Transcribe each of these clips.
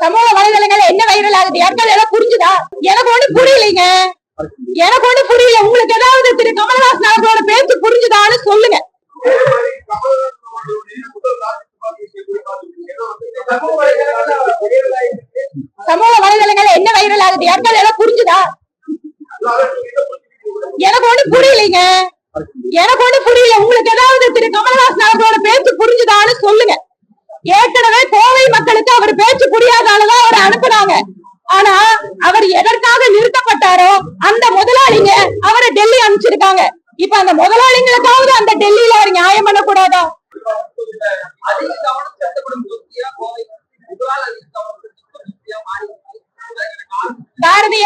சமூக வலைதளங்கள் என்ன வைரல் ஆகுது? யாருக்காவது எல்லாம் புரிஞ்சுதா? எனக்கு ஒண்ணு புரியலைங்க. எனக்கு ஒண்ணு புரியல. உங்களுக்கு ஏதாவது திரு கமலஹாசன் அவர்களோட பேச்சு புரிஞ்சுதான்னு சொல்லுங்க. சமூக வலைதளங்கள் என்ன வைரல் ஆகுது? யாருக்காவது எல்லாம் புரிஞ்சுதா? எனக்கு ஒண்ணு புரியலைங்க. எனக்கு ஒண்ணு புரியல. உங்களுக்கு ஏதாவது திரு கமலஹாசன் அவர்களோட பேச்சு புரிஞ்சுதான்னு சொல்லுங்க. ஏற்கனவே கோவை மக்களுக்கு அவர் பேச்சு புரியாதாலதான் அவரை அனுப்புனாங்க. ஆனா அவர் எதற்காக நிறுத்தப்பட்டாரோ அந்த முதலாளிங்க அவரை டெல்லி அனுப்பிச்சிருக்காங்க. இப்ப அந்த முதலாளிங்களுக்காவது அந்த டெல்லியில அவர் நியாயம் பண்ணக்கூடாதா? பாரதிய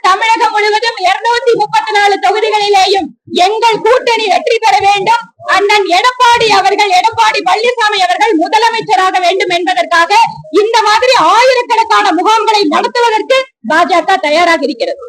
தமிழகம் முழுவதும் 234 தொகுதிகளிலேயும் எங்கள் கூட்டணி வெற்றி பெற வேண்டும். அண்ணன் எடப்பாடி பழனிசாமி அவர்கள் முதலமைச்சராக வேண்டும் என்பதற்காக இந்த மாதிரி ஆயிரக்கணக்கான முகாம்களை நடத்துவதற்கு பாஜக தயாராக இருக்கிறது.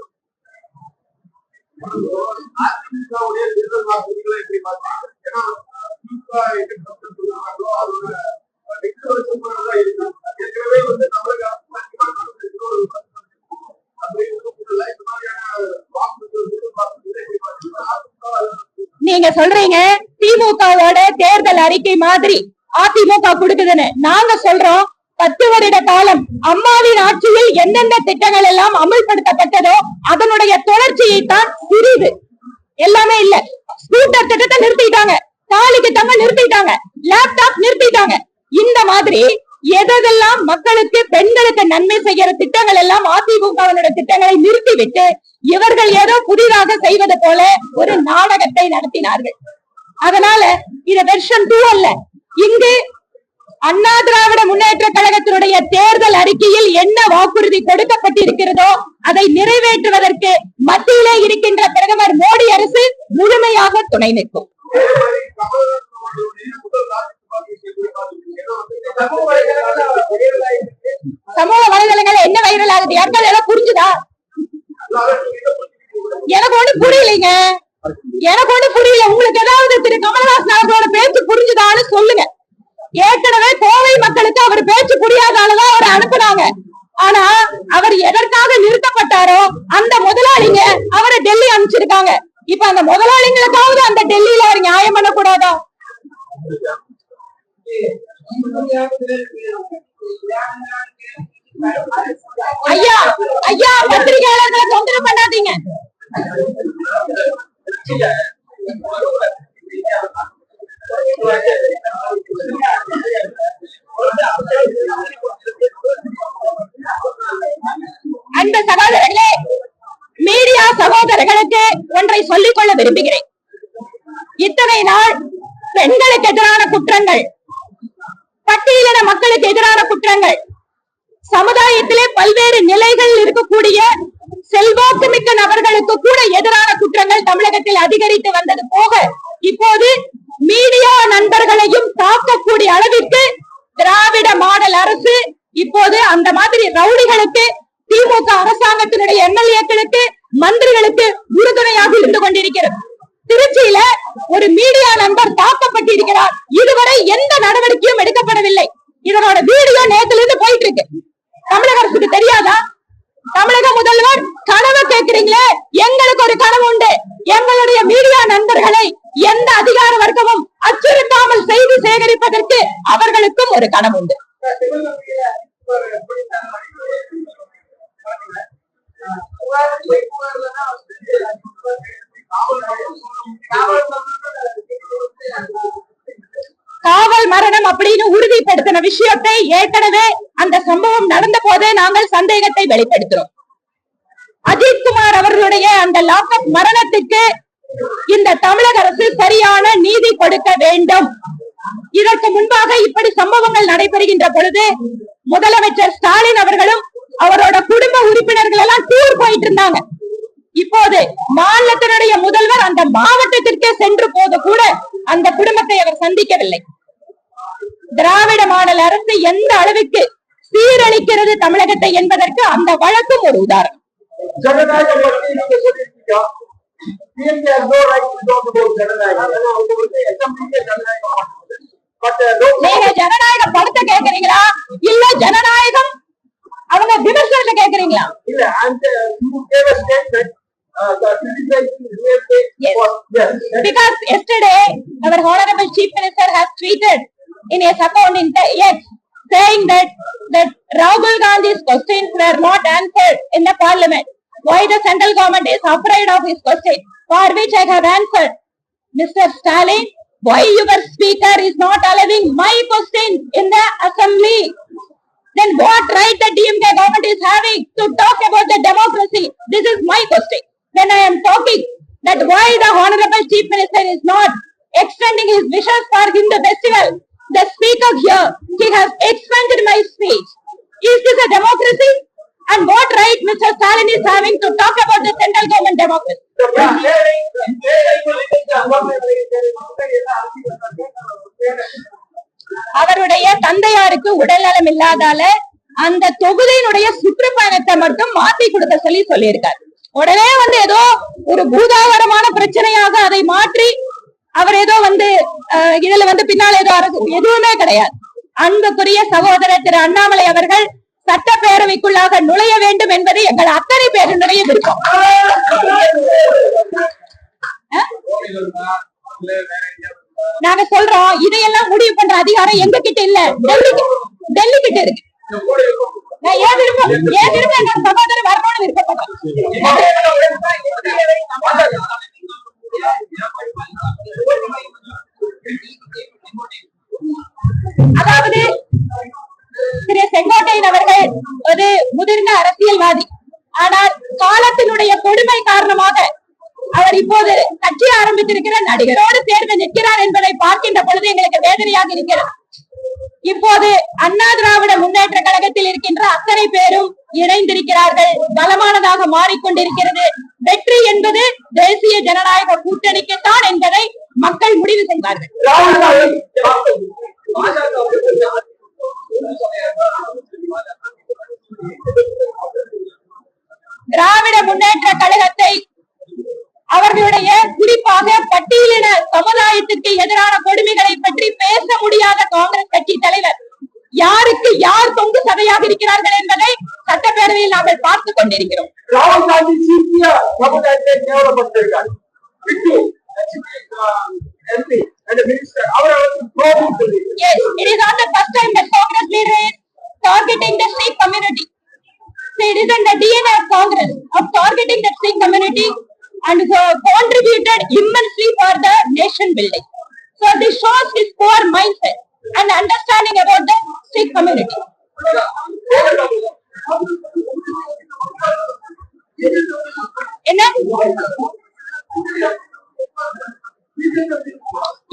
நீங்க சொல்றீங்க திமுகவோட தேர்தல் அறிக்கை மாதிரி அதிமுக கொடுக்குதுன்னு. நாங்க சொல்றோம் 10 வருட காலம் அம்மாவின் ஆட்சியில் எந்தெந்த திட்டங்கள் எல்லாம் அமல்படுத்தப்பட்டதோ அதனுடைய தொடர்ச்சியை தான் சிறிது எல்லாமே இல்ல. ஸ்கூட்டர் திட்டத்தை நிறுத்திட்டாங்க, தாலி திட்டங்கள் நிறுத்திட்டாங்க, லேப்டாப் நிறுத்திட்டாங்க. இந்த மாதிரி எதெல்லாம் மக்களுக்கு பெண்களுக்கு நன்மை செய்கிற திட்டங்கள் எல்லாம் அதிமுகவினுடைய திட்டங்களை நிறுத்திவிட்டு இவர்கள் ஏதோ புதிதாக செய்வது போல ஒரு நாடகத்தை நடத்தினார்கள். அதனால இது வெர்ஷன் 2 அல்ல. இங்கு அண்ணா திராவிட முன்னேற்ற கழகத்தினுடைய தேர்தல் அறிக்கையில் என்ன வாக்குறுதி கொடுக்கப்பட்டிருக்கிறதோ அதை நிறைவேற்றுவதற்கு மத்தியிலே இருக்கின்ற பிரதமர் மோடி அரசு முழுமையாக துணை நிற்கும். சமூக வலைதளங்கள் என்ன வைரல் ஆகுது? யாருக்காவது எல்லாம் புரிஞ்சுதா? எனக்கு ஒண்ணு புரியலைங்க. எனக்கு ஒண்ணு புரியல. உங்களுக்கு ஏதாவது திரு கமலஹாசன் அவர்களோட பேச்சு புரிஞ்சுதான்னு சொல்லுங்க. ஏற்கனவே கோவை மக்களுக்கு அவர் பேச்சு புரியாதாலதான் அவரை அனுப்புனாங்க. ஆனா அவர் எதற்காக நிறுத்தப்பட்டாரோ அந்த முதலாளிங்க அவரை டெல்லி அனுப்பிச்சிருக்காங்க. இப்ப அந்த முதலாளிங்களுக்காவது அந்த டெல்லியில அவர் நியாயம் பண்ணக்கூடாதா? ஐயா ஐயா பத்திரிகையாளர்களை தொந்தரவு பண்ணாதீங்க. அந்த சகோதரர்களே, மீடியா சகோதரர்களுக்கு ஒன்றை சொல்லிக் கொள்ள விரும்புகிறேன். இத்தனை நாள் பெண்களுக்கு எதிரான குற்றங்கள், பட்டியலின மக்களுக்கு எதிரான குற்றங்கள், சமுதாயத்திலே பல்வேறு நிலைகள் இருக்கக்கூடிய செல்வாக்கு மிக்க நபர்களுக்கு கூட எதிரான குற்றங்கள் தமிழகத்தில் அதிகரித்து வந்தது போக இப்போது மீடியா நண்பர்களையும் தாக்கக்கூடிய அளவிற்கு திராவிட மாடல் அரசு இப்போது அந்த மாதிரி ரவுடிகளுக்கு, திமுக அரசாங்கத்தினுடைய எம்எல்ஏக்களுக்கு, மந்திரிகளுக்கு உறுதுணையாக இருந்து கொண்டிருக்கிறது. திருச்சியில ஒரு மீடியா நண்பர் தாக்கப்பட்டிருக்கிறார். இதுவரை எந்த நடவடிக்கையும் எடுக்கப்படவில்லை. இதனோட வீடியோ நேத்துல இருந்து போயிட்டு இருக்கு. தமிழக அரசுக்கு தெரியாதா? தமிழக முதல்வர் கனவு கேட்கிறீங்களே, எங்களுக்கு ஒரு கனவு உண்டு. எங்களுடைய மீடியா நண்பர்களை எந்த அதிகார வர்க்கமும் அச்சுறுத்தாமல் செய்தி சேகரிப்பதற்கு அவர்களுக்கும் ஒரு கனவு உண்டு. காவல் மரணம் அப்படின்னு உறுதிப்படுத்தின விஷயத்தை ஏற்கனவே அந்த சம்பவம் நடந்த போதே நாங்கள் சந்தேகத்தை வெளிப்படுத்துறோம். அஜித்குமார் அவர்களுடைய அந்த லாக்அப் மரணத்துக்கு இந்த தமிழக அரசு சரியான நீதி கொடுக்க வேண்டும். இதற்கு முன்பாக இப்படி சம்பவங்கள் நடைபெறுகின்ற பொழுது முதலமைச்சர் ஸ்டாலின் அவர்களும் அவரோட குடும்ப உறுப்பினர்கள் எல்லாம் டூர் போயிட்டு இருந்தாங்க. இப்போது மாநிலத்தினுடைய முதல்வர் அந்த மாவட்டத்திற்கே சென்று போது கூட அந்த குடும்பத்தை அவர் சந்திக்கவில்லை. திராவிட மாடல் அரசு எந்த அளவுக்கு சீரழிக்கிறது தமிழகத்தை என்பதற்கு அந்த வழக்கும் ஒரு உதாரணம். DMK has no right to talk about ஜனநாயகம். நீங்க ஜனநாயக படத்தை கேக்குறீங்களா இல்ல ஜனநாயகம் அவங்க விமர்சனத்தை கேக்குறீங்களா? இல்ல அந்த you gave a statement because yesterday our honorable chief minister has tweeted in his account in X saying that Rahul Gandhi's questions were not answered in the parliament. Why the central government is afraid of his question, for which I have answered, Mr. Stalin, why your speaker is not allowing my question in the assembly? Then what right the DMK government is having to talk about the democracy? This is my question. When I am talking that why the honorable chief minister is not extending his wishes for Hindu festival, the speaker here, he has expanded my speech. Is this a democracy? And what right Mr. Stalin is having to talk about the central government democracy? அவருடைய தந்தையாருக்கு உடல்நலம் இல்லாதால அந்த தொகுதியினுடைய சுற்றுப்பயணத்தை மட்டும் மாத்தி கொடுக்க சொல்லியிருக்காரு. உடனே ஏதோ ஒரு பூதாகரமான பிரச்சனையாக அதை மாற்றி அவர் ஏதோ இதுல பின்னால் ஏதோ அரசு எதுவுமே கிடையாது. அன்புக்குரிய சகோதரர் திரு அண்ணாமலை அவர்கள் சட்டப்பேரவைக்குள்ளாக நுழைய வேண்டும் என்பது எங்கள் அத்தனை பேருடைய விருப்பம். நாங்க சொல்றோம் இதையெல்லாம் முடிவு பண்ற அதிகாரம் எங்க கிட்ட இல்ல, டெல்லி கிட்ட இருக்கு. நான் ஏன் விருப்பம் என்னோட சகோதரர் வரணும்னு விருப்பப்பட்டேன். அதாவது திரு செங்கோட்டையன் அவர்கள் ஒரு முதிர்ந்த அரசியல்வாதி. ஆனால் காலத்தினுடைய கொடுமை காரணமாக அவர் இப்போது கட்சி ஆரம்பித்திருக்கிற நடிகரோடு சேர்ந்து நிற்கிறார் என்பதை பார்க்கின்ற பொழுது எங்களுக்கு வேதனையாக இருக்கிறது. இப்போது அண்ணா திராவிட முன்னேற்ற கழகத்தில் இருக்கின்ற அத்தனை பேரும் இணைந்திருக்கிறார்கள், பலமானதாக மாறிக்கொண்டிருக்கிறது. வெற்றி என்பது தேசிய ஜனநாயக கூட்டணிக்குத்தான் என்பதை மக்கள் முடிவு செய்வார்கள். திராவிட முன்னேற்ற கழகத்தை அவர்களுடைய குறிப்பாக பட்டியலின சமுதாயத்திற்கு எதிரான கொடுமைகளை பற்றி பேச முடியாத காங்கிரஸ் கட்சி தலைவர் யாருக்கு யார் தொங்கு சதையாக இருக்கிறார்கள் என்பதை சட்டப்பேரவையில் நாங்கள் பார்த்துக் கொண்டிருக்கிறோம். ராகுல் காந்தி சீக்கிய சமுதாயத்தை கேவலப்படுத்திருக்கார். Yes, it is not the first time that Congress leader is targeting the Sikh community. So it is in the DNA of Congress of targeting the Sikh community and contributed immensely for the nation building. So this shows his poor mindset and understanding about the Sikh community. என்ன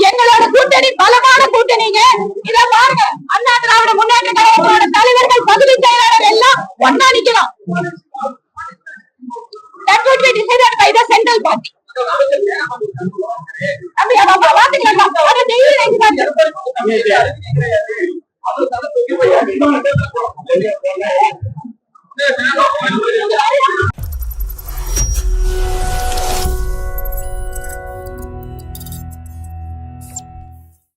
எங்களோட கூட்டணி பலமான கூட்டணிங்க. இத பாருங்க, அண்ணா திராவிட முன்னேற்ற கழகத்தோட தலைவர்கள் பகுதி செயலாளர் எல்லாம் ஒன்னா நிக்கலாம். That would be decided by the central party.